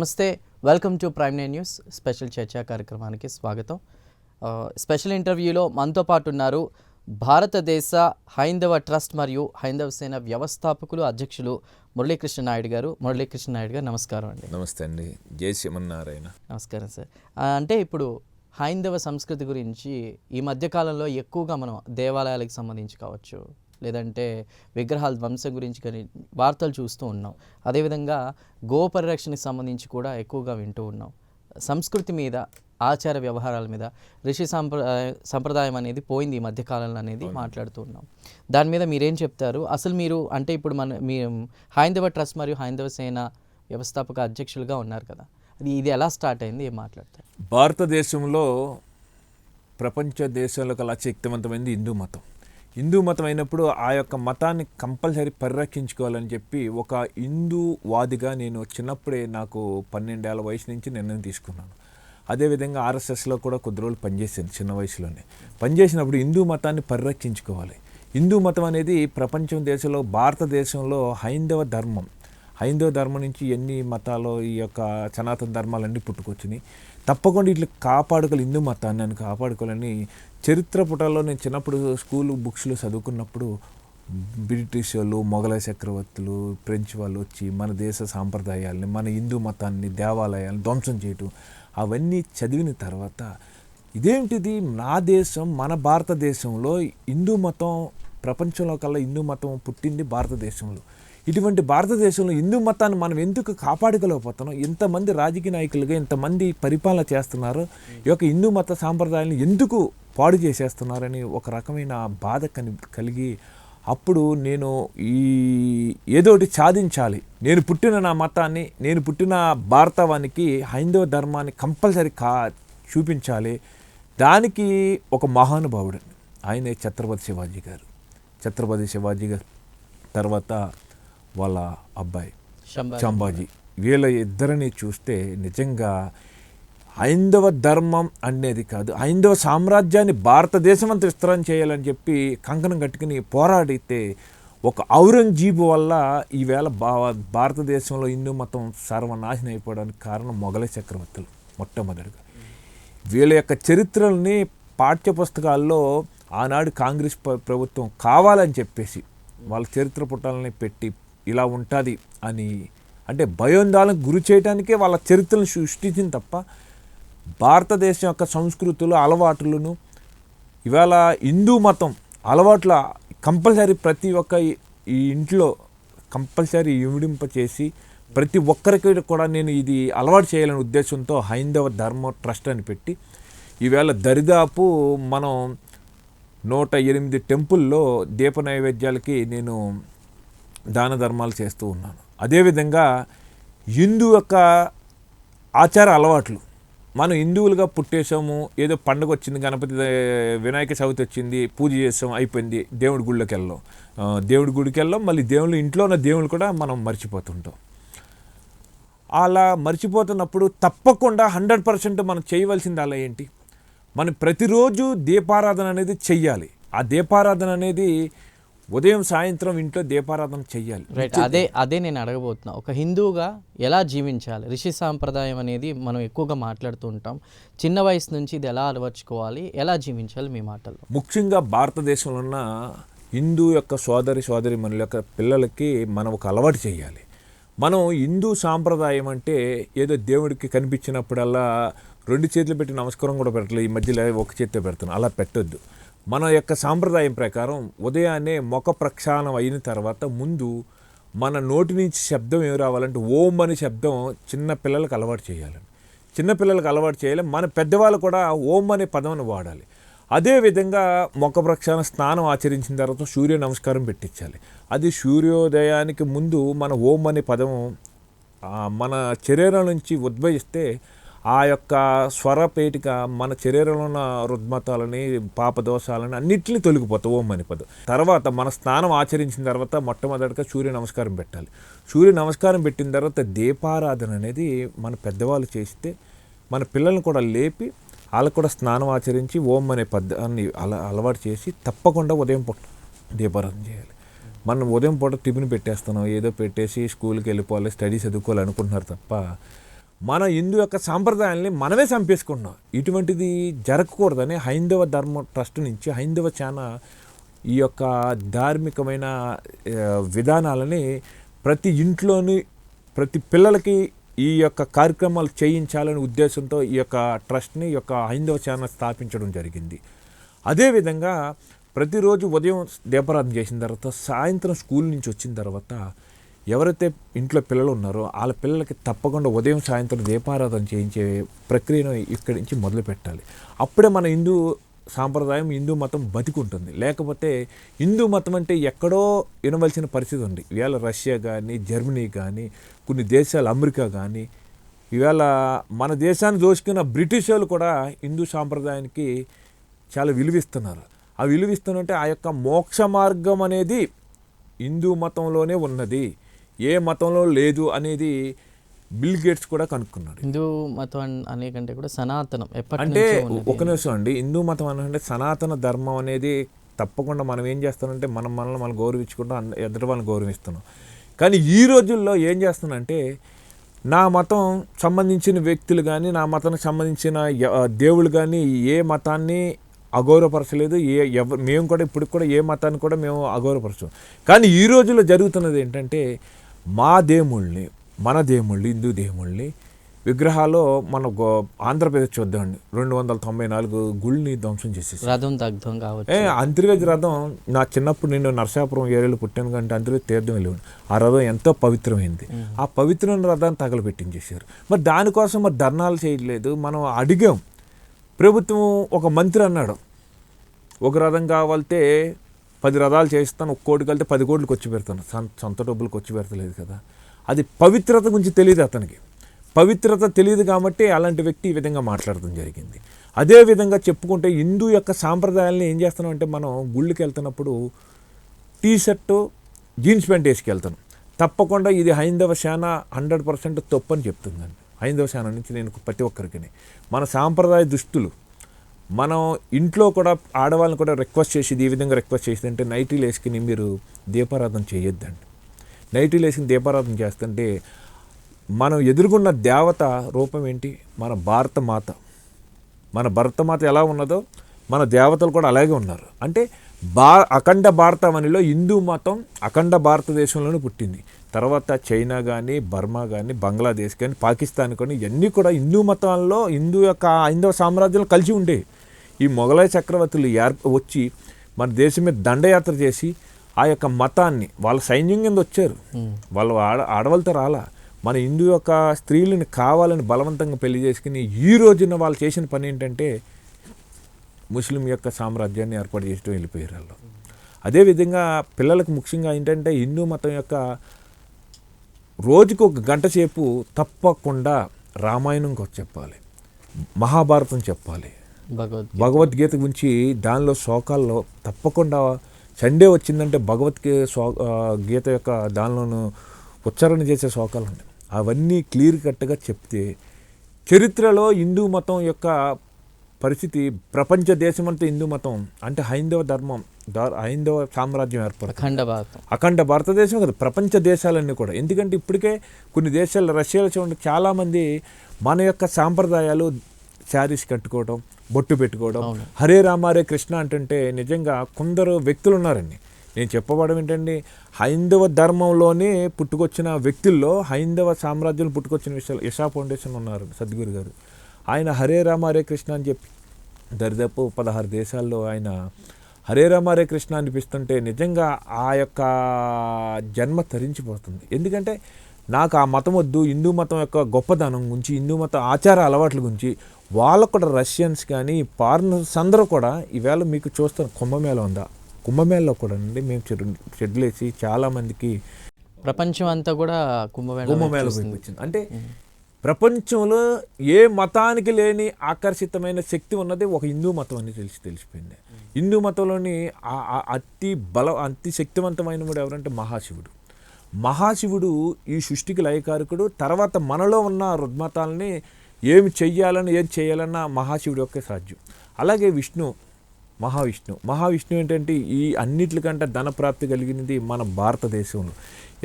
నమస్తే, welcome to prime nine news special చర్చా కార్యక్రమానికి స్వాగతం. స్పెషల్ ఇంటర్వ్యూలో మనతో పాటు ఉన్నారు భారతదేశ హైందవ ట్రస్ట్ మరియు హైందవ సేన వ్యవస్థాపకులు అధ్యక్షులు మురళీకృష్ణ నాయుడు గారు. మురళీకృష్ణ నాయుడు గారు నమస్కారం అండి. నమస్తే అండి. జై శ్రీమన్నారాయణ. నమస్కారం సార్. అంటే ఇప్పుడు హైందవ సంస్కృతి గురించి ఈ మధ్యకాలంలో ఎక్కువగా మనం దేవాలయాలకు సంబంధించి కావచ్చు, లేదంటే విగ్రహాల ధ్వంసం గురించి కానీ వార్తలు చూస్తూ ఉన్నాం. అదేవిధంగా గో పరిరక్షణకి సంబంధించి కూడా ఎక్కువగా వింటూ ఉన్నాం. సంస్కృతి మీద, ఆచార వ్యవహారాల మీద ఋషి సంప్రదాయం అనేది పోయింది ఈ మధ్యకాలంలో అనేది మాట్లాడుతూ ఉన్నాం. దాని మీద మీరేం చెప్తారు? అసలు మీరు అంటే ఇప్పుడు మీ హైందవ ట్రస్ట్ మరియు హైందవ సేన వ్యవస్థాపక అధ్యక్షులుగా ఉన్నారు కదా, ఇది ఎలా స్టార్ట్ అయింది, ఏం మాట్లాడతారు? భారతదేశంలో ప్రపంచ దేశాలకు అలా శక్తివంతమైంది హిందూ మతం. హిందూ మతం అయినప్పుడు ఆ యొక్క మతాన్ని కంపల్సరీ పరిరక్షించుకోవాలని చెప్పి ఒక హిందూవాదిగా నేను చిన్నప్పుడే నాకు 12 ఏళ్ల వయసు నుంచి నిర్ణయం తీసుకున్నాను. అదేవిధంగా ఆర్ఎస్ఎస్లో కూడా కొద్ది రోజులు పనిచేశాను చిన్న వయసులోనే. పనిచేసినప్పుడు హిందూ మతాన్ని పరిరక్షించుకోవాలి. హిందూ మతం అనేది ప్రపంచం దేశంలో, భారతదేశంలో హైందవ ధర్మం నుంచి ఎన్ని మతాలు, ఈ యొక్క సనాతన ధర్మాలన్నీ పుట్టుకొచ్చినాయి. తప్పకుండా ఇట్లా కాపాడుకోవాలి, హిందూ మతాన్ని అని కాపాడుకోవాలని చరిత్ర పుటాల్లో నేను చిన్నప్పుడు స్కూల్ బుక్స్లో చదువుకున్నప్పుడు బ్రిటిష్ వాళ్ళు, మొఘలాయ చక్రవర్తులు, ఫ్రెంచ్ వాళ్ళు వచ్చి మన దేశ సాంప్రదాయాలని, మన హిందూ మతాన్ని, దేవాలయాలను ధ్వంసం చేయటం అవన్నీ చదివిన తర్వాత ఇదేంటిది, నా దేశం, మన భారతదేశంలో హిందూ మతం, ప్రపంచంలో కల్లా హిందూ మతం పుట్టింది భారతదేశంలో. ఇటువంటి భారతదేశంలో హిందూ మతాన్ని మనం ఎందుకు కాపాడుకోలేకపోతున్నాం? ఇంతమంది రాజకీయ నాయకులుగా ఇంతమంది పరిపాలన చేస్తున్నారు, ఈ యొక్క హిందూ మత సాంప్రదాయాలను ఎందుకు పాడు చేసేస్తున్నారని ఒక రకమైన బాధ కలిగి అప్పుడు నేను ఏదోటి సాధించాలి, నేను పుట్టిన నా మతాన్ని, నేను పుట్టిన భారతవానికి హైందవ ధర్మాన్ని కంపల్సరీ చూపించాలి. దానికి ఒక మహానుభావుడు, ఆయనే ఛత్రపతి శివాజీ గారు తర్వాత వాళ్ళ అబ్బాయి సంభాజీ. వీళ్ళ ఇద్దరిని చూస్తే నిజంగా హైందవ ధర్మం అనేది కాదు, హైందవ సామ్రాజ్యాన్ని భారతదేశం అంతా విస్తరణ చేయాలని చెప్పి కంకణం కట్టుకుని పోరాడితే ఒక ఔరంగజేబు వల్ల ఈవేళ భారతదేశంలో హిందూ మతం సర్వనాశనం అయిపోవడానికి కారణం మొఘలాయ చక్రవర్తులు. మొట్టమొదటిగా వీళ్ళ యొక్క చరిత్రల్ని పాఠ్యపుస్తకాల్లో ఆనాడు కాంగ్రెస్ ప్రభుత్వం కావాలని చెప్పేసి వాళ్ళ చరిత్ర పుటాలని పెట్టి ఇలా ఉంటుంది అని, అంటే భయోందాలకు గురి చేయడానికే వాళ్ళ చరిత్రను సృష్టించింది తప్ప భారతదేశం యొక్క సంస్కృతులు, అలవాట్లను ఇవాళ హిందూ మతం అలవాట్ల కంపల్సరీ ప్రతి ఒక్క ఈ ఇంట్లో కంపల్సరీ ఇమిడింప చేసి ప్రతి ఒక్కరికి కూడా నేను ఇది అలవాటు చేయాలనే ఉద్దేశంతో హైందవ ధర్మ ట్రస్ట్ అని పెట్టి ఈవేళ దరిదాపు మనం 108 టెంపుల్లో దీప నైవేద్యాలకి నేను దాన ధర్మాలు చేస్తూ ఉన్నాను. అదేవిధంగా హిందూ యొక్క ఆచార అలవాట్లు, మనం హిందువులుగా పుట్టేసాము, ఏదో పండుగ వచ్చింది, గణపతి వినాయక చవితి వచ్చింది, పూజ చేసాం, అయిపోయింది, దేవుడి గుడికి వెళ్ళాం, మళ్ళీ దేవుళ్ళు ఇంట్లో ఉన్న దేవుళ్ళు కూడా మనం మర్చిపోతుంటాం. అలా మర్చిపోతున్నప్పుడు తప్పకుండా 100% మనం చేయవలసింది అలా ఏంటి, మనం ప్రతిరోజు దీపారాధన అనేది చెయ్యాలి. ఆ దీపారాధన అనేది ఉదయం సాయంత్రం ఇంట్లో దీపారాధన చెయ్యాలి. రైట్, అదే నేను అడగబోతున్నా. ఒక హిందువుగా ఎలా జీవించాలి? ఋషి సాంప్రదాయం అనేది మనం ఎక్కువగా మాట్లాడుతూ ఉంటాం. చిన్న వయసు నుంచి ఇది ఎలా అలవర్చుకోవాలి, ఎలా జీవించాలి మీ మాటల్లో? ముఖ్యంగా భారతదేశంలో ఉన్న హిందూ యొక్క సోదరిమణుల యొక్క పిల్లలకి మనం ఒక అలవాటు చేయాలి. మనం హిందూ సాంప్రదాయం అంటే ఏదో దేవుడికి కనిపించినప్పుడల్లా 2 చేతులు పెట్టి నమస్కారం కూడా పెట్టలేదు, ఈ మధ్యలో ఒక చేతితో పెడుతున్నాం, అలా పెట్టొద్దు. మన యొక్క సాంప్రదాయం ప్రకారం ఉదయాన్నే ముఖ ప్రక్షాళన అయిన తర్వాత ముందు మన నోటి నుంచి శబ్దం ఏమి రావాలంటే ఓం అనే శబ్దం చిన్నపిల్లలకు అలవాటు చేయాలి. మన పెద్దవాళ్ళు కూడా ఓం అనే పదం వాడాలి. అదేవిధంగా ముఖ ప్రక్షాళన స్నానం ఆచరించిన తర్వాత సూర్య నమస్కారం పెట్టించాలి. అది సూర్యోదయానికి ముందు మన ఓం అనే పదం మన శరీరం నుంచి ఉద్భవిస్తే ఆ యొక్క స్వరపేటిక మన శరీరంలో ఉన్న రుగ్మతాలని, పాపదోషాలని అన్నింటినీ తొలగిపోతాయి ఓం అనే పదం. తర్వాత మన స్నానం ఆచరించిన తర్వాత మొట్టమొదటిగా సూర్య నమస్కారం పెట్టాలి. సూర్య నమస్కారం పెట్టిన తర్వాత దీపారాధన అనేది మన పెద్దవాళ్ళు చేస్తే మన పిల్లల్ని కూడా లేపి వాళ్ళకు కూడా స్నానం ఆచరించి ఓం అనే పదాన్ని అలవాటు చేసి తప్పకుండా ఉదయం పూట దీపారాధన చేయాలి. మనం ఉదయం పూట టిఫిన్ పెట్టేస్తున్నాం, ఏదో పెట్టేసి స్కూల్కి వెళ్ళిపోవాలి, స్టడీ చదువుకోవాలి అనుకుంటున్నారు తప్ప మన హిందూ యొక్క సాంప్రదాయాల్ని మనమే చంపేసుకుంటున్నాం. ఇటువంటిది జరగకూడదని హైందవ ధర్మ ట్రస్ట్ నుంచి హైందవ సేన ఈ యొక్క ధార్మికమైన విధానాలని ప్రతి ఇంట్లోని ప్రతి పిల్లలకి ఈ యొక్క కార్యక్రమాలు చేయించాలనే ఉద్దేశంతో ఈ యొక్క ట్రస్ట్ని ఈ యొక్క హైందవ సేన స్థాపించడం జరిగింది. అదేవిధంగా ప్రతిరోజు ఉదయం దీపారాధన చేసిన తర్వాత సాయంత్రం స్కూల్ నుంచి వచ్చిన తర్వాత ఎవరైతే ఇంట్లో పిల్లలు ఉన్నారో వాళ్ళ పిల్లలకి తప్పకుండా ఉదయం సాయంత్రం దీపారాధన చేయించే ప్రక్రియను ఇక్కడి నుంచి మొదలు పెట్టాలి. అప్పుడే మన హిందూ సాంప్రదాయం హిందూ మతం బతికుంటుంది. లేకపోతే హిందూ మతం అంటే ఎక్కడో వినవలసిన పరిస్థితి ఉంది. ఇవాళ రష్యా కానీ జర్మనీ కానీ కొన్ని దేశాలు అమెరికా కానీ ఇవాళ మన దేశాన్ని దోచుకున్న బ్రిటిష్ వాళ్ళు కూడా హిందూ సాంప్రదాయానికి చాలా విలువిస్తున్నారు. ఆ విలువిస్తున్నంటే ఆ యొక్క మోక్ష మార్గం అనేది హిందూ మతంలోనే ఉన్నది, ఏ మతంలో లేదు అనేది బిల్ గేట్స్ కూడా కనుక్కున్నాడు. హిందూ మతం అనే కంటే కూడా సనాతనం అంటే ఒక నిమిషం అండి, హిందూ మతం అంటే సనాతన ధర్మం అనేది తప్పకుండా మనం ఏం చేస్తామంటే మనల్ని మనం గౌరవించుకుంటాం, ఎదుటి వాళ్ళని గౌరవిస్తున్నాం. కానీ ఈ రోజుల్లో ఏం చేస్తున్నానంటే నా మతం సంబంధించిన వ్యక్తులు కానీ నా మతానికి సంబంధించిన దేవుళ్ళు కానీ ఏ మతాన్ని అగౌరవపరచలేదు. మేము కూడా ఇప్పుడు కూడా ఏ మతాన్ని కూడా మేము అగౌరవపరచం. కానీ ఈ రోజుల్లో జరుగుతున్నది ఏంటంటే మన దేవుళ్ళని హిందూ దేవుళ్ళని విగ్రహాల్లో మన ఆంధ్రప్రదేశ్ చూద్దామండి 294 గుళ్ళని ధ్వంసం చేసేసి రథం దగ్ధం కావచ్చు. అంతర్వేది రథం నా చిన్నప్పుడు నేను నరసాపురం ఏరియాలో పుట్టాను కంటే అంతర్వేది తీర్థం వెళ్ళేవాడు. ఆ రథం ఎంతో పవిత్రమైంది. ఆ పవిత్రమైన రథాన్ని తగలబెట్టించేశారు. మరి దానికోసం మరి ధర్నాలు చేయలేదు. మనం అడిగాం. ప్రభుత్వం ఒక మంత్రి అన్నాడు ఒక రథం కావాలంటే 10 రథాలు చేస్తాను, 1 కోటి కలితే 10 కోట్లు ఖర్చు పెడతాను. సొంత డబ్బులు ఖర్చు పెడతలేదు కదా. అది పవిత్రత గురించి తెలియదు అతనికి. పవిత్రత తెలియదు కాబట్టి అలాంటి వ్యక్తి ఈ విధంగా మాట్లాడడం జరిగింది. అదేవిధంగా చెప్పుకుంటే హిందూ యొక్క సాంప్రదాయాలను ఏం చేస్తున్నామంటే మనం గుళ్ళకి వెళ్తున్నప్పుడు టీ-షర్టు జీన్స్ ప్యాంట్ వేసుకెళ్తాను. తప్పకుండా ఇది హైందవ సేన 100% తప్పు అని చెప్తుందండి. హైందవ సేన నుంచి నేను ప్రతి ఒక్కరికి మన సాంప్రదాయ దుస్తులు మనం ఇంట్లో కూడా ఆడవాళ్ళని కూడా రిక్వెస్ట్ చేసేది ఈ విధంగా రిక్వెస్ట్ చేసేది అంటే నైటీలు వేసుకుని మీరు దీపారాధన చేయొద్దండి. నైటీలు వేసుకుని దీపారాధన చేస్తుంటే మనం ఎదుర్కొన్న దేవత రూపం ఏంటి? మన భారతమాత. మన భరతమాత ఎలా ఉన్నదో మన దేవతలు కూడా అలాగే ఉన్నారు. అంటే అఖండ భారతవనిలో హిందూ మతం అఖండ భారతదేశంలోనే పుట్టింది. తర్వాత చైనా కానీ బర్మా కానీ బంగ్లాదేశ్ కానీ పాకిస్తాన్ కానీ ఇవన్నీ కూడా హిందూ మతాల్లో హైందవ సామ్రాజ్యాలు కలిసి ఉండేవి. ఈ మొఘలాయ చక్రవర్తులు వచ్చి మన దేశం మీద దండయాత్ర చేసి ఆ యొక్క మతాన్ని వాళ్ళ సైన్యం కింద వచ్చారు. వాళ్ళు ఆడవాళ్ళతో రాలా. మన హిందూ యొక్క స్త్రీలను కావాలని బలవంతంగా పెళ్లి చేసుకుని ఈ రోజున వాళ్ళు చేసిన పని ఏంటంటే ముస్లిం యొక్క సామ్రాజ్యాన్ని ఏర్పాటు చేస్తూ వెళ్ళిపోయారు వాళ్ళు. అదేవిధంగా పిల్లలకు ముఖ్యంగా ఏంటంటే హిందూ మతం యొక్క రోజుకు 1 గంట సేపు తప్పకుండా రామాయణం చెప్పాలి, మహాభారతం చెప్పాలి, భగవద్గీత గురించి దానిలో శ్లోకాల్లో తప్పకుండా సండే వచ్చిందంటే గీత యొక్క దానిలోనూ ఉచ్చారణ చేసే శ్లోకాలు ఉన్నాయి. అవన్నీ క్లియర్ కట్గా చెప్తే చరిత్రలో హిందూ మతం యొక్క పరిస్థితి ప్రపంచ దేశమంతా హిందూ మతం అంటే హైందవ ధర్మం హైందవ సామ్రాజ్యం ఏర్పడుతుంది. అఖండ భారతదేశం కదా, ప్రపంచ దేశాలన్నీ కూడా. ఎందుకంటే ఇప్పటికే కొన్ని దేశాలు రష్యాలో చూడండి చాలామంది మన యొక్క సాంప్రదాయాలు శారీస్ కట్టుకోవడం, బొట్టు పెట్టుకోవడం, హరే రామ హరే కృష్ణ అంటుంటే నిజంగా కొందరు వ్యక్తులు ఉన్నారండి. నేను చెప్పబడడం ఏంటండి, హైందవ ధర్మంలోనే పుట్టుకొచ్చిన వ్యక్తుల్లో హైందవ సామ్రాజ్యం పుట్టుకొచ్చిన విషయాలు యశా ఫౌండేషన్ ఉన్నారు సద్గురు గారు. ఆయన హరే రామ హరే కృష్ణ అని చెప్పి దరిదాపు 16 దేశాల్లో ఆయన హరే రామ హరే కృష్ణ అనిపిస్తుంటే నిజంగా ఆ యొక్క జన్మ తరించిపోతుంది. ఎందుకంటే నాకు ఆ మతం వద్దు, హిందూ మతం యొక్క గొప్పదనం గురించి, హిందూ మత ఆచార అలవాట్ల గురించి వాళ్ళకు కూడా రష్యన్స్ కానీ ఫారినర్స్ అందరూ కూడా ఈవేళ మీకు చూస్తాను కుంభమేళ ఉందా, కుంభమేళలో కూడా అండి మేము షెడ్లేసి చాలామందికి ప్రపంచం అంతా కూడా కుంభమేళ పంపించింది. అంటే ప్రపంచంలో ఏ మతానికి లేని ఆకర్షితమైన శక్తి ఉన్నది ఒక హిందూ మతం అని తెలిసిపోయింది. హిందూ మతంలోని అతి శక్తివంతమైన వాడు ఎవరంటే మహాశివుడు. మహాశివుడు ఈ సృష్టికి లయకారకుడు. తర్వాత మనలో ఉన్న రుగ్మతాలని ఏం చేయాలన్నా మహాశివుడు ఒకే సాధ్యం. అలాగే విష్ణు మహావిష్ణువు ఏంటంటే ఈ అన్నిటికంటే ధనప్రాప్తి కలిగినది మన భారతదేశంలో.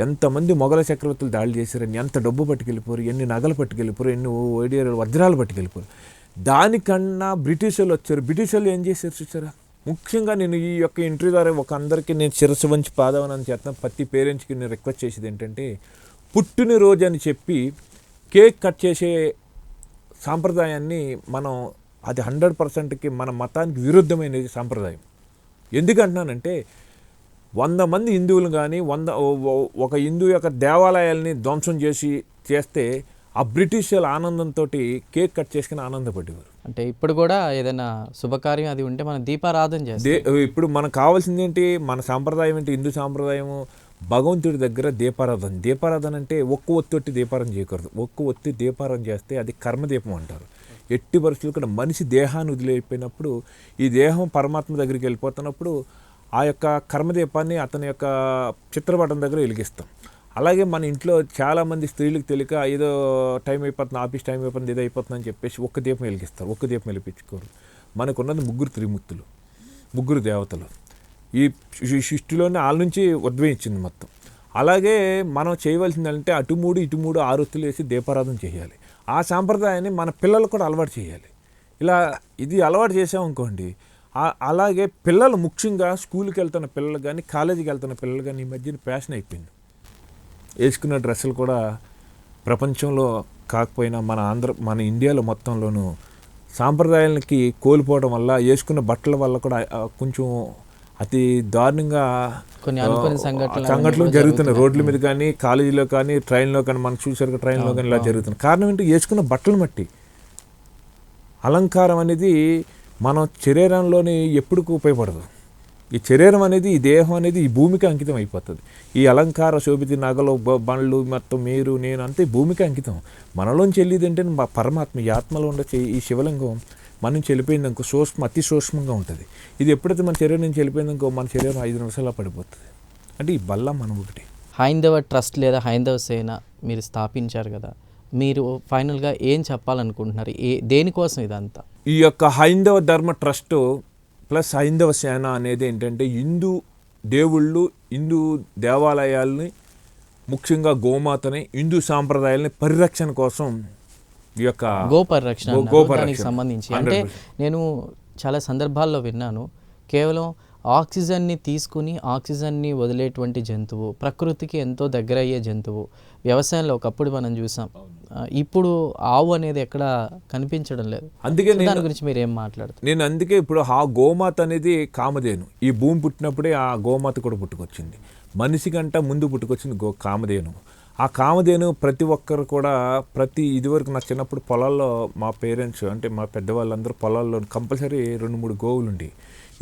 ఎంతమంది మొఘల చక్రవర్తులు దాడి చేశారని, ఎంత డబ్బు పట్టుకెళ్ళిపోరు, ఎన్ని నగలు పట్టుకెళ్ళిపోరు, ఎన్ని వజ్రాలు పట్టుకెళ్ళిపోరు. దానికన్నా బ్రిటిష్ వాళ్ళు వచ్చారు. బ్రిటిష్ వాళ్ళు ఏం చేశారు చూసారా? ముఖ్యంగా నేను ఈ యొక్క ఇంటర్వ్యూ ద్వారా ఒక అందరికీ నేను శిరస్సు వంచి పాదవనని చేస్తాను. ప్రతి పేరెంట్స్కి నేను రిక్వెస్ట్ చేసేది ఏంటంటే, పుట్టినరోజు అని చెప్పి కేక్ కట్ చేసే సాంప్రదాయాన్ని మనం, అది 100%కి మన మతానికి విరుద్ధమైనది సాంప్రదాయం. ఎందుకంటున్నానంటే 100 మంది హిందువులు కానీ ఒక హిందూ యొక్క దేవాలయాల్ని ధ్వంసం చేస్తే ఆ బ్రిటిష్ వాళ్ళ ఆనందంతో కేక్ కట్ చేసుకుని ఆనందపడేవారు. అంటే ఇప్పుడు కూడా ఏదైనా శుభకార్యం అది ఉంటే మనం దీపారాధన చేస్తాం. ఇప్పుడు మనకు కావాల్సింది ఏంటి? మన సాంప్రదాయం ఏంటి? హిందూ సాంప్రదాయము భగవంతుడి దగ్గర దీపారాధన అంటే ఒక్క ఒత్తి దీపారాధన చేయకూడదు. ఒక్క ఒత్తి దీపారాధన చేస్తే అది కర్మదీపం అంటారు. ఎట్టి పరిస్థితులు కూడా మనిషి దేహాన్ని వదిలేకపోయినప్పుడు, ఈ దేహం పరమాత్మ దగ్గరికి వెళ్ళిపోతున్నప్పుడు ఆ యొక్క కర్మదీపాన్ని అతని యొక్క చిత్రపటం దగ్గర వెలిగిస్తాం. అలాగే మన ఇంట్లో చాలామంది స్త్రీలకు తెలియక ఏదో టైం అయిపోతుంది, ఆఫీస్ టైం అయిపోతుంది, ఏదో అయిపోతుంది అని చెప్పేసి ఒక్క దీపం వెలిగిస్తారు. ఒక్క దీపం వెలిపించుకోరు. మనకున్నది 3 త్రిమూర్తులు, 3 దేవతలు. ఈ సృష్టిలోనే వాళ్ళ నుంచి ఉద్భవించింది మొత్తం. అలాగే మనం చేయవలసిందంటే అటు 3 ఇటు 3 6 ఒత్తులు వేసి దీపారాధన చేయాలి. ఆ సాంప్రదాయాన్ని మన పిల్లలు కూడా అలవాటు చేయాలి. ఇది అలవాటు చేసామనుకోండి. అలాగే పిల్లలు ముఖ్యంగా స్కూల్కి వెళ్తున్న పిల్లలు కానీ, కాలేజీకి వెళ్తున్న పిల్లలు కానీ ఈ మధ్యన ఫ్యాషన్ అయిపోయింది. వేసుకున్న డ్రెస్సులు కూడా ప్రపంచంలో కాకపోయినా మన ఇండియాలో మొత్తంలోనూ సాంప్రదాయాలకి కోల్పోవడం వల్ల, వేసుకున్న బట్టల వల్ల కూడా కొంచెం అతి దారుణంగా కొన్ని అనుకోని సంఘటనలు జరుగుతున్నాయి. రోడ్ల మీద కానీ, కాలేజీలో కానీ, ట్రైన్లో కానీ, మనం చూసారు ట్రైన్లో కానీ ఇలా జరుగుతుంది. కారణం ఏంటి? వేసుకున్న బట్టలు మట్టి. అలంకారం అనేది మన శరీరంలోని ఎప్పుడుకు ఉపయోగపడదు. ఈ శరీరం అనేది, ఈ దేహం అనేది ఈ భూమికి అంకితం అయిపోతుంది. ఈ అలంకార శోభిత నగలు, బండ్లు మొత్తం మీరు నేను అంతే భూమికి అంకితం. మనలోంచి వెళ్ళేది అంటే పరమాత్మ, ఈ ఆత్మలో ఉండే ఈ శివలింగం మన నుంచి వెళ్ళిపోయిందనుకో అతి సూక్ష్మంగా ఉంటుంది. ఇది ఎప్పుడైతే మన శరీరం నుంచి వెళ్ళిపోయిందనుకో మన శరీరం 5 నిమిషాల్లో పడిపోతుంది. అంటే ఈ బల్ల మనం ఒకటి. హైందవ ట్రస్ట్ లేదా హైందవ సేన మీరు స్థాపించారు కదా, మీరు ఫైనల్గా ఏం చెప్పాలనుకుంటున్నారు? దేనికోసం ఇదంతా? ఈ యొక్క హైందవ ధర్మ ట్రస్ట్ ప్లస్ హైందవ సేన అనేది ఏంటంటే, హిందూ దేవుళ్ళు, హిందూ దేవాలయాల్ని, ముఖ్యంగా గోమాతని, హిందూ సాంప్రదాయాలని పరిరక్షణ కోసం ఈ యొక్క గోపరిరక్షణకి సంబంధించి అంటే నేను చాలా సందర్భాల్లో విన్నాను, కేవలం ఆక్సిజన్ని తీసుకుని ఆక్సిజన్ని వదిలేటువంటి జంతువు, ప్రకృతికి ఎంతో దగ్గర అయ్యే జంతువు. వ్యవసాయంలో ఒకప్పుడు మనం చూసాం, ఇప్పుడు ఆవు అనేది ఎక్కడ కనిపించడం లేదు. అందుకే దాని గురించి మీరు ఏం మాట్లాడుతారు? నేను అందుకే ఇప్పుడు ఆ గోమాత అనేది కామధేను. ఈ భూమి పుట్టినప్పుడే ఆ గోమాత కూడా పుట్టుకొచ్చింది. మనిషి కంట ముందు పుట్టుకొచ్చింది కామధేను. ఆ కామధేను ప్రతి ఒక్కరు కూడా ఇదివరకు నా చిన్నప్పుడు పొలాల్లో మా పేరెంట్స్ అంటే మా పెద్దవాళ్ళందరూ పొలాల్లో కంపల్సరీ 2-3 గోవులు ఉండి,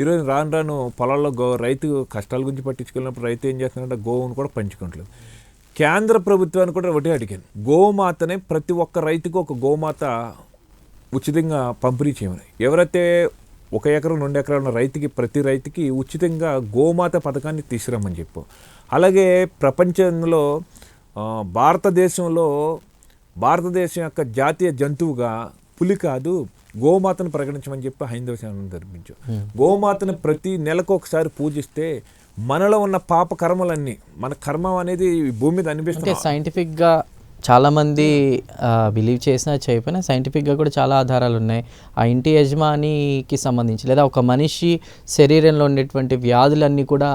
ఈరోజు రాను పొలాల్లో రైతు కష్టాల గురించి పట్టించుకున్నప్పుడు రైతు ఏం చేస్తున్నాడంటే గోవును కూడా పంచుకుంటలేదు. కేంద్ర ప్రభుత్వాన్ని కూడా ఒకటి అడిగాను, గోమాతనే ప్రతి ఒక్క రైతుకు ఒక గోమాత ఉచితంగా పంపిణీ చేయమని. ఎవరైతే 1 ఎకరం 2 ఎకరాలు ఉన్న రైతుకి, ప్రతి రైతుకి ఉచితంగా గోమాత పథకాన్ని తీసుకురమ్మని చెప్పు. అలాగే ప్రపంచంలో భారతదేశం యొక్క జాతీయ జంతువుగా పులి కాదు, గోమాతను ప్రకటించమని చెప్పి హైందవ సేనను జరిపించు. గోమాతను ప్రతి నెలకు ఒకసారి పూజిస్తే మనలో ఉన్న పాప కర్మలన్నీ, మన కర్మ అనేది భూమి మీద అనిపిస్తుంది. సైంటిఫిక్గా చాలామంది బిలీవ్ చేసినా చేయకపోయినా సైంటిఫిక్గా కూడా చాలా ఆధారాలు ఉన్నాయి. ఆ ఇంటి యజమానికి సంబంధించి లేదా ఒక మనిషి శరీరంలో ఉండేటువంటి వ్యాధులన్నీ కూడా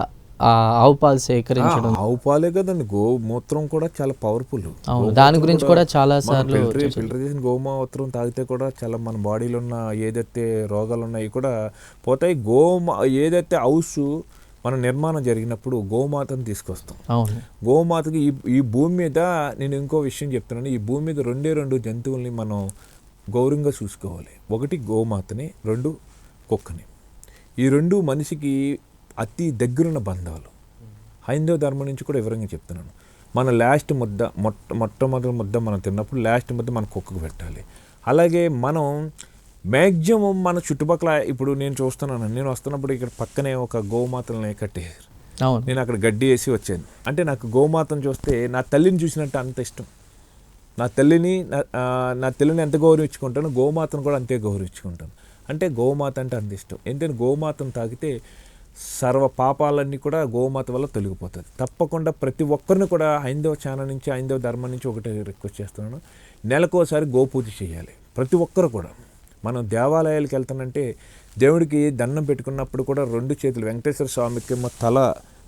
ఆవు పాలు సేకరించడం. ఆవు పాలే కదండి, గోమూత్రం కూడా చాలా పవర్ఫుల్. దాని గురించి కూడా చాలా సార్లు ఫిల్టర్ చేసిన గోమూత్రం తాగితే కూడా చాలా మన బాడీలో ఉన్న ఏదైతే రోగాలు ఉన్నాయో కూడా పోతాయి. ఏదైతే హౌస్ మన నిర్మాణం జరిగినప్పుడు గోమాతను తీసుకొస్తాం. గోమాతకి ఈ భూమి మీద నేను ఇంకో విషయం చెప్తున్నాను, ఈ భూమి మీద 2 జంతువుల్ని మనం గౌరవంగా చూసుకోవాలి. 1 గోమాతని, 2 కుక్కని. ఈ 2 మనిషికి అతి దగ్గరున్న బంధాలు. హైందవ ధర్మం నుంచి కూడా వివరంగా చెప్తున్నాను. మన లాస్ట్ ముద్ద, మొట్టమొదటి ముద్ద మనం తిన్నప్పుడు లాస్ట్ ముద్ద మన కుక్కకు పెట్టాలి. అలాగే మనం మ్యాక్సిమం మన చుట్టుపక్కల, ఇప్పుడు నేను చూస్తున్నాను, నేను వస్తున్నప్పుడు ఇక్కడ పక్కనే ఒక గోమాతల్ని కట్టేశారు. నేను అక్కడ గడ్డి వేసి వచ్చాను. అంటే నాకు గోమాతను చూస్తే నా తల్లిని చూసినట్టు అంత ఇష్టం. నా తల్లిని ఎంత గౌరవించుకుంటానో గోమాతను కూడా అంతే గౌరవించుకుంటాను. అంటే గోమాత అంటే అంత ఇష్టం. ఎందుకంటే గోమాతను తాకితే సర్వ పాపాలన్నీ కూడా గోమాత వల్ల తొలగిపోతుంది. తప్పకుండా ప్రతి ఒక్కరిని కూడా హైందవ ఛానల్ నుంచి, హైందవ ధర్మం నుంచి ఒకటే రిక్వెస్ట్ చేస్తున్నాను, నెలకోసారి గోపూజ చేయాలి ప్రతి ఒక్కరు కూడా. మనం దేవాలయాలకు వెళ్తానంటే దేవుడికి దండం పెట్టుకున్నప్పుడు కూడా 2 చేతులు వెంకటేశ్వర స్వామికి తల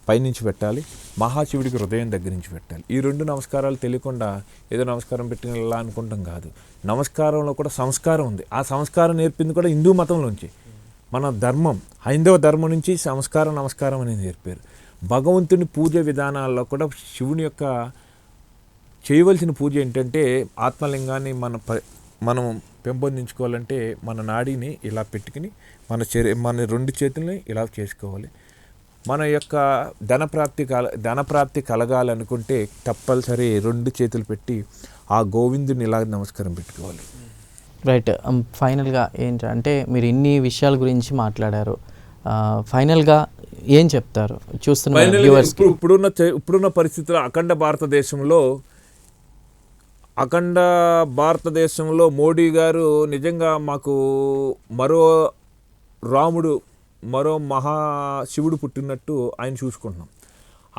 పైనుంచి పెట్టాలి, మహాశివుడికి హృదయం దగ్గర నుంచి పెట్టాలి. ఈ 2 నమస్కారాలు తెలియకుండా ఏదో నమస్కారం పెట్టినలా అనుకుంటాం కాదు. నమస్కారంలో కూడా సంస్కారం ఉంది. ఆ సంస్కారం నేర్పింది కూడా హిందూ మతంలోంచి. మన ధర్మం, హైందవ ధర్మం నుంచి నమస్కారం అనేది నేర్పారు. భగవంతుని పూజ విధానాల్లో కూడా శివుని యొక్క చేయవలసిన పూజ ఏంటంటే, ఆత్మలింగాన్ని మనం పెంపొందించుకోవాలంటే మన నాడిని ఇలా పెట్టుకుని మన 2 చేతుల్ని ఇలా చేసుకోవాలి. మన యొక్క ధనప్రాప్తి కలగాలనుకుంటే తప్పనిసరి 2 చేతులు పెట్టి ఆ గోవిందుని ఇలా నమస్కారం పెట్టుకోవాలి. రైట్. ఫైనల్గా ఏంటంటే మీరు ఇన్ని విషయాల గురించి మాట్లాడారు, ఫైనల్గా ఏం చెప్తారు చూస్తున్న వ్యూవర్స్కి? ఇప్పుడున్న పరిస్థితుల్లో అఖండ భారతదేశంలో మోడీ గారు నిజంగా మాకు మరో రాముడు, మరో మహాశివుడు పుట్టినట్టు ఆయన చూసుకుంటున్నాం.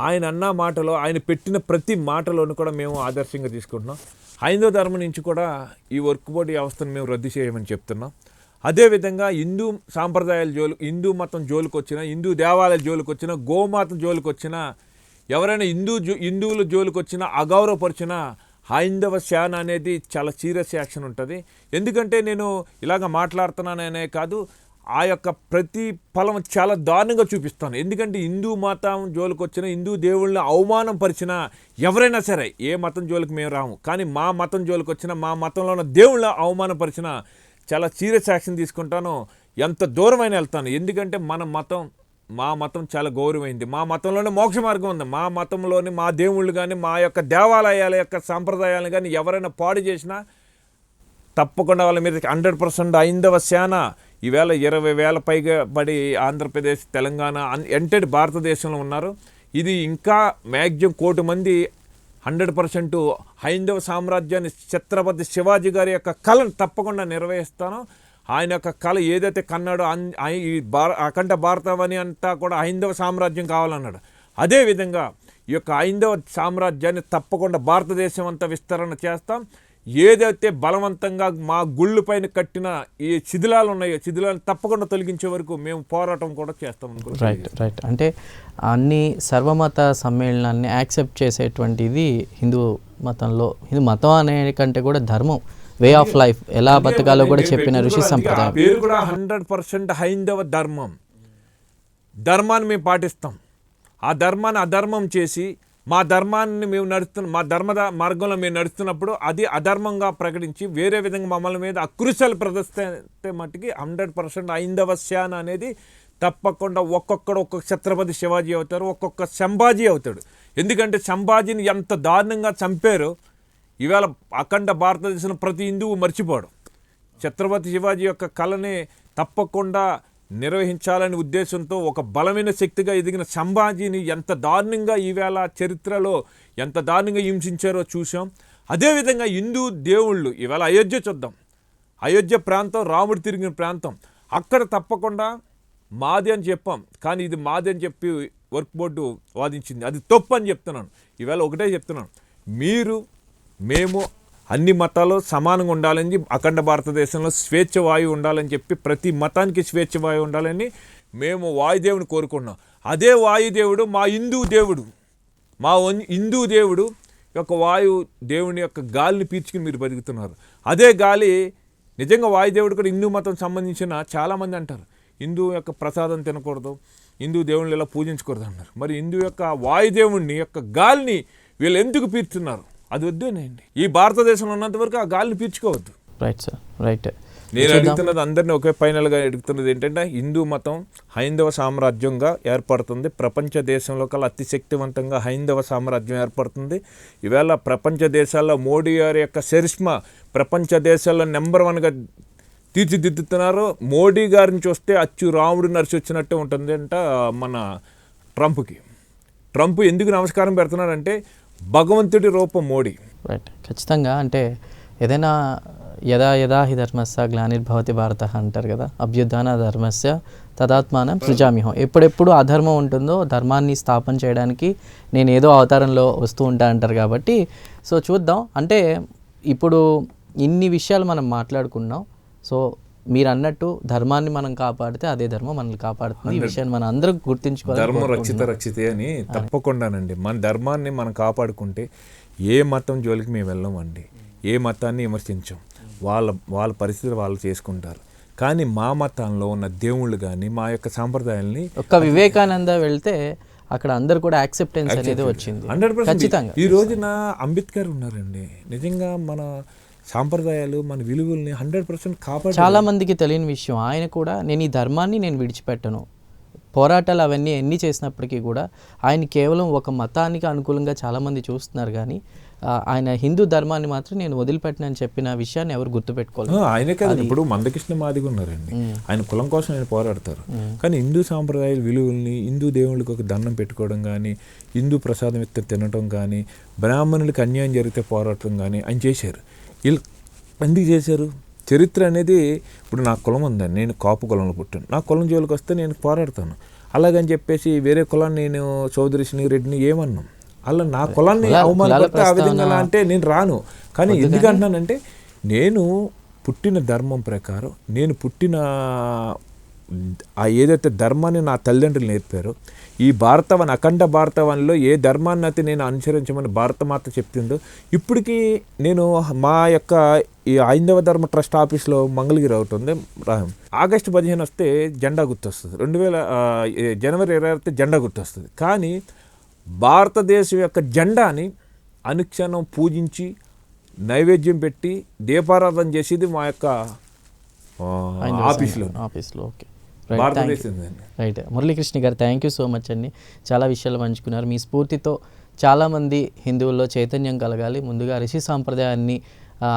ఆయన అన్న మాటలో, ఆయన పెట్టిన ప్రతి మాటలోనూ కూడా మేము ఆదర్శంగా తీసుకుంటున్నాం. హైందవ ధర్మం నుంచి కూడా ఈ వర్క్ బోర్డు వ్యవస్థను మేము రద్దు చేయమని చెప్తున్నాం. అదేవిధంగా హిందూ సాంప్రదాయాల హిందూ మతం జోలికి వచ్చిన, హిందూ దేవాలయాల జోలికి వచ్చిన, గోమాత జోలికి వచ్చిన, ఎవరైనా హిందువుల జోలికి వచ్చినా, అగౌరవపరిచిన హైందవ సేన అనేది చాలా సీరియస్ యాక్షన్ ఉంటుంది. ఎందుకంటే నేను ఇలాగ మాట్లాడుతున్నాననే కాదు, ఆ యొక్క ప్రతి ఫలం చాలా దారుణంగా చూపిస్తాను. ఎందుకంటే హిందూ మతం జోలికి వచ్చిన, హిందూ దేవుళ్ళని అవమానం పరిచిన ఎవరైనా సరే, ఏ మతం జోలికి మేము రాము, కానీ మా మతం జోలికి వచ్చిన, మా మతంలో ఉన్న దేవుళ్ళని అవమానపరిచిన చాలా సీరియస్ యాక్షన్ తీసుకుంటాను. ఎంత దూరమైన వెళ్తాను. ఎందుకంటే మా మతం చాలా గౌరవమైంది. మా మతంలోనే మోక్ష మార్గం ఉంది. మా మతంలోని మా దేవుళ్ళు కానీ, మా యొక్క దేవాలయాల యొక్క సాంప్రదాయాలను కానీ ఎవరైనా పాడు చేసినా తప్పకుండా వాళ్ళ మీద 100% హైందవ సేన ఈవేళ 20,000 పైగా పడి ఆంధ్రప్రదేశ్, తెలంగాణ ఎంటైర్ భారతదేశంలో ఉన్నారు. ఇది ఇంకా మ్యాక్సిమం 1 కోటి మంది 100% హైందవ సామ్రాజ్యాన్ని ఛత్రపతి శివాజీ గారి యొక్క కళను తప్పకుండా నిర్వహిస్తాను. ఆయన యొక్క కళ ఏదైతే కన్నాడో, ఈ అఖండ భారతమని అంతా కూడా హైందవ సామ్రాజ్యం కావాలన్నాడు. అదేవిధంగా ఈ యొక్క హైందవ సామ్రాజ్యాన్ని తప్పకుండా భారతదేశం అంతా విస్తరణ చేస్తాం. ఏదైతే బలవంతంగా మా గుళ్ళు పైన కట్టిన ఈ శిథిలాలు ఉన్నాయో, శిథిలాలను తప్పకుండా తొలగించే వరకు మేము పోరాటం కూడా చేస్తాం. రైట్. అంటే అన్ని సర్వమత సమ్మేళనాన్ని యాక్సెప్ట్ చేసేటువంటిది హిందూ మతం అనే కంటే కూడా ధర్మం, వే ఆఫ్ లైఫ్, ఎలా బతకాలో కూడా చెప్పిన ఋషి సంప్రదాయం. పేరు కూడా 100% హైందవ ధర్మాన్ని మేము పాటిస్తాం. ఆ ధర్మాన్ని అధర్మం చేసి మా ధర్మాన్ని మేము మా ధర్మ మార్గంలో మేము నడుస్తున్నప్పుడు అది అధర్మంగా ప్రకటించి వేరే విధంగా మమ్మల్ని మీద అకృశాలు ప్రదర్శిస్తే మట్టుకి 100% హైందవ సేన అనేది తప్పకుండా ఒక్కొక్క ఛత్రపతి శివాజీ అవుతారు, ఒక్కొక్క సంభాజీ అవుతాడు. ఎందుకంటే సంభాజీని ఎంత దారుణంగా చంపారో ఈవేళ అఖండ భారతదేశంలో ప్రతి హిందువు మర్చిపోడు. ఛత్రపతి శివాజీ యొక్క కళని తప్పకుండా నిర్వహించాలనే ఉద్దేశంతో ఒక బలమైన శక్తిగా ఎదిగిన సంభాజీని ఎంత దారుణంగా ఈవేళ చరిత్రలో ఎంత దారుణంగా హింసించారో చూసాం. అదేవిధంగా హిందూ దేవుళ్ళు ఈవేళ అయోధ్య చూద్దాం. అయోధ్య ప్రాంతం రాముడు తిరిగిన ప్రాంతం. అక్కడ తప్పకుండా మాది అని చెప్పాం, కానీ ఇది మాది అని చెప్పి వర్క్ బోర్డు వాదించింది. అది తప్పు అని చెప్తున్నాను. ఈవేళ ఒకటే చెప్తున్నాను, మేము అన్ని మతాలు సమానంగా ఉండాలని, అఖండ భారతదేశంలో స్వేచ్ఛ వాయువు ఉండాలని చెప్పి, ప్రతి మతానికి స్వేచ్ఛ వాయువు ఉండాలని మేము వాయుదేవుని కోరుకున్నాం. అదే వాయుదేవుడు మా హిందూ దేవుడు యొక్క వాయు దేవుని యొక్క గాలిని పీల్చుకుని మీరు బతుకుతున్నారు. అదే గాలి నిజంగా వాయుదేవుడు కూడా హిందూ మతం సంబంధించిన చాలామంది అంటారు హిందూ యొక్క ప్రసాదం తినకూడదు, హిందూ దేవుళ్ళని ఇలా పూజించకూడదు అన్నారు. మరి హిందూ యొక్క వాయుదేవుని యొక్క గాలిని వీళ్ళు ఎందుకు పీల్చుతున్నారు? అది వద్దేనండి. ఈ భారతదేశంలో ఉన్నంత వరకు ఆ గాలిని పీల్చుకోవద్దు. Right sir, right. నేను అడుగుతున్నది అందరినీ ఒకే ఫైనల్గా అడుగుతున్నది ఏంటంటే, హిందూ మతం హైందవ సామ్రాజ్యంగా ఏర్పడుతుంది. ప్రపంచ దేశంలో కల్లా అతి శక్తివంతంగా హైందవ సామ్రాజ్యం ఏర్పడుతుంది. ఈవేళ ప్రపంచ దేశాల్లో మోడీ గారి యొక్క చరిష్మా ప్రపంచ దేశాల్లో నెంబర్ 1గా తీర్చిదిద్దుతున్నారు. మోడీ గారిని చూస్తే అచ్చు రాముడు నడిచి వచ్చినట్టే ఉంటుంది అంట మన ట్రంప్ ఎందుకు నమస్కారం పెడుతున్నారంటే భగవంతుడి రూపం మోడీ. రైట్, ఖచ్చితంగా. అంటే ఏదైనా యదా యదా హి ధర్మస్య గ్లానిర్భవతి భారత అంటారు కదా, అభ్యుత్థాన ధర్మస్య తదాత్మానం సృజామ్యహం. ఎప్పుడెప్పుడు అధర్మం ఉంటుందో ధర్మాన్ని స్థాపన చేయడానికి నేను ఏదో అవతారంలో వస్తూ ఉంటా అంటారు. కాబట్టి సో చూద్దాం. అంటే ఇప్పుడు ఇన్ని విషయాలు మనం మాట్లాడుకున్నాం. సో మీరు అన్నట్టు ధర్మాన్ని మనం కాపాడితే అదే ధర్మం మనల్ని కాపాడుతుంది. ఈ విషయాన్ని మనం అందరం గుర్తించుకోవాలి. ధర్మం రక్షితే అని తప్పకుండానండి. మన ధర్మాన్ని మనం కాపాడుకుంటే ఏ మతం జోలికి మేము వెళ్ళమండి, ఏ మతాన్ని విమర్శించాం. వాళ్ళ పరిస్థితులు వాళ్ళు చేసుకుంటారు. కానీ మా మతంలో ఉన్న దేవుళ్ళు కానీ మా యొక్క సాంప్రదాయాల్ని ఒక్క వివేకానంద వెళ్తే అక్కడ అందరు కూడా యాక్సెప్టెన్స్ అనేది వచ్చింది. 100%. ఈ రోజున అంబేద్కర్ ఉన్నారండి. నిజంగా మన సాంప్రదాయాలు మన విలువల్ని 100% కాపాడు. చాలా మందికి తెలియని విషయం, ఆయన కూడా నేను ఈ ధర్మాన్ని నేను విడిచిపెట్టను, పోరాటాలు అవన్నీ ఎన్ని చేసినప్పటికీ కూడా ఆయన కేవలం ఒక మతానికి అనుకూలంగా చాలామంది చూస్తున్నారు. కానీ ఆయన హిందూ ధర్మాన్ని మాత్రం నేను వదిలిపెట్టనని చెప్పిన విషయాన్ని ఎవరు గుర్తుపెట్టుకోలేదు. ఆయనే కాదు, ఇప్పుడు మందకృష్ణ మాదిగ ఉన్నారండి. ఆయన కులం కోసం ఆయన పోరాడతారు. కానీ హిందూ సాంప్రదాయ విలువల్ని, హిందూ దేవుళ్ళకి ఒక దండం పెట్టుకోవడం కానీ, హిందూ ప్రసాదం ఎత్తి తినడం కానీ, బ్రాహ్మణులకి అన్యాయం జరిగితే పోరాటం కానీ ఆయన చేశారు. వీళ్ళు ఎందుకు చేశారు? చరిత్ర అనేది, ఇప్పుడు నా కులం ఉందని, నేను కాపు కులంలో పుట్టాను, నా కులం జోలికి వస్తే నేను పోరాడతాను. అలాగని చెప్పేసి వేరే కులాన్ని నేను చౌదరిని రెడ్డిని ఏమన్నాం, అలా నా కులాన్ని అవమానపడితే ఆ విధంగా అంటే నేను రాను. కానీ ఎందుకంటున్నానంటే నేను పుట్టిన ధర్మం ప్రకారం, నేను పుట్టిన ఏదైతే ధర్మాన్ని నా తల్లిదండ్రులు నేర్పారో, ఈ భారతవన్ అఖండ భారతవన్లో ఏ ధర్మాన్ని అయితే నేను అనుసరించమని భారతమాత చెప్తుందో, ఇప్పటికీ నేను మా యొక్క ఈ హైందవ ధర్మ ట్రస్ట్ ఆఫీస్లో మంగళగిరి అవుతుంది. ఆగస్టు 15 వస్తే జెండా గుర్తొస్తుంది, జనవరి 20 వస్తే జెండా గుర్తొస్తుంది. కానీ భారతదేశం యొక్క జెండాని అనుక్షణం పూజించి నైవేద్యం పెట్టి దీపారాధన చేసేది మా యొక్క ఆఫీస్లో. ఓకే, భారతదేశం. రైట్. మురళీకృష్ణ గారు, థ్యాంక్ యూ సో మచ్ అండి. చాలా విషయాలు పంచుకున్నారు. మీ స్ఫూర్తితో చాలామంది హిందువుల్లో చైతన్యం కలగాలి, ముందుగా ఋషి సాంప్రదాయాన్ని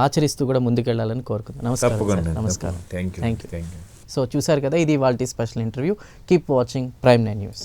ఆచరిస్తూ కూడా ముందుకెళ్లాలని కోరుకుంటున్నాను. నమస్కారం. నమస్కారం. Thank you. సో చూసారు కదా, ఇది ఇవాల్టి special interview. Keep watching Prime 9 News.